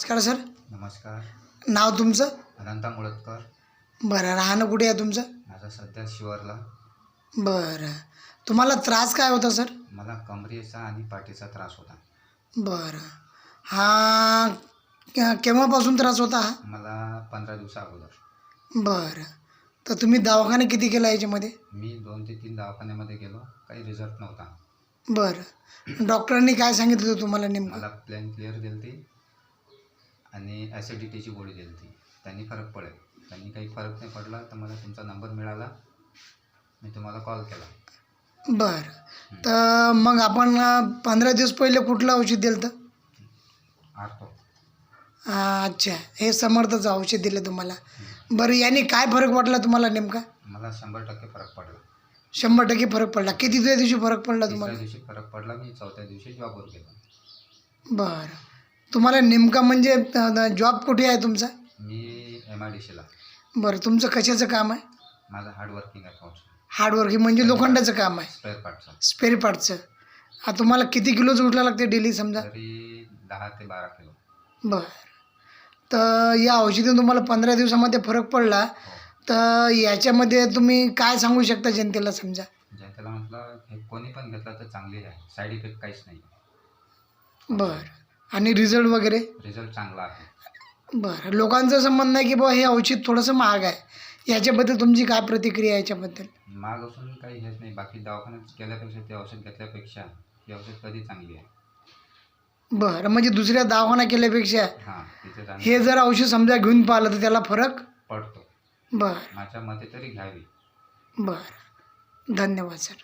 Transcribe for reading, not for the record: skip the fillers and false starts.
नमस्कार सर. नमस्कार. नाव तुमचं? अनंता मुळतकर. बरं. राहणं कुठे आहे तुमचं? माझा सध्या शिवरला. बरं. तुम्हाला त्रास काय होता सर? मला कमरेचा आणि पाठीचा त्रास होता. बरं. हा केव्हापासून त्रास होता हा? मला 15 दिवसा अगोदर. बरं. तर तुम्ही दवाखाना किती केला याच्यामध्ये? मी 2 ते 3 दवाखान्यामध्ये गेलो, काही रिझल्ट नव्हता. बरं. डॉक्टरांनी काय सांगितलं होतं तुम्हाला नेमकं? मला प्लेन क्लिअर दिली होती आणि ॲसिडिटीची गोळी दिली होती. त्यांनी फरक पडेल. त्यांनी काही फरक नाही पडला तर मला तुमचा नंबर मिळाला, मी तुम्हाला कॉल केला. बरं. तर मग आपण 15 दिवस पहिले कुठलं औषध दिलं होतं? आर्थो. अच्छा. हे समर्थचं औषध दिलं तुम्हाला. बरं. याने काय फरक वाटला तुम्हाला नेमका? मला 100% फरक पडला. 100% फरक पडला. कितीच्या दिवशी फरक पडला तिसऱ्या तुम्हाला? दिवशी फरक पडला. मी 4थ्या दिवशी जॉबवर गेलो. बरं. तुम्हाला नेमका म्हणजे जॉब कुठे आहे तुमचा? मी MIDCला. बरं. तुमचं कशाचं काम आहे? माझं हार्डवर्किंग आहे थोडंसं. हार्डवर्किंग म्हणजे लोखंडाचं काम आहे? स्पेअर पार्टचं. स्पेअर पार्टचं. तुम्हाला किती किलोचं उठला लागते डेली समजा? तरी 10 ते 12 किलो. बरं. तर या औषधीने तुम्हाला 15 दिवसामध्ये फरक पडला. हो. तर याच्यामध्ये तुम्ही काय सांगू शकता जनतेला समजा? जनतेला म्हटलं हे कोणी पण घेतलं तर चांगली आहे. साईड इफेक्ट काहीच नाही. बरं. आणि रिझल्ट वगैरे? रिझल्ट चांगला आहे. बरं. लोकांचं असं म्हणणं आहे की बुवा हे औषध थोडंसं महाग आहे. याच्याबद्दल तुमची काय प्रतिक्रिया आहे याच्याबद्दल? महाग असून काही हेच नाही. बाकी दवाखान्यात गेल्यापेक्षा ते औषध घेतल्यापेक्षा ही औषध कधी चांगली आहे. बरं. म्हणजे दुसऱ्या दवाखाना केल्यापेक्षा हां, तिथे जाणं हे जर औषध समजा घेऊन पाहिलं तर त्याला फरक? पडतो. बरं. माझ्या मते तरी घ्यावी. बरं. धन्यवाद सर.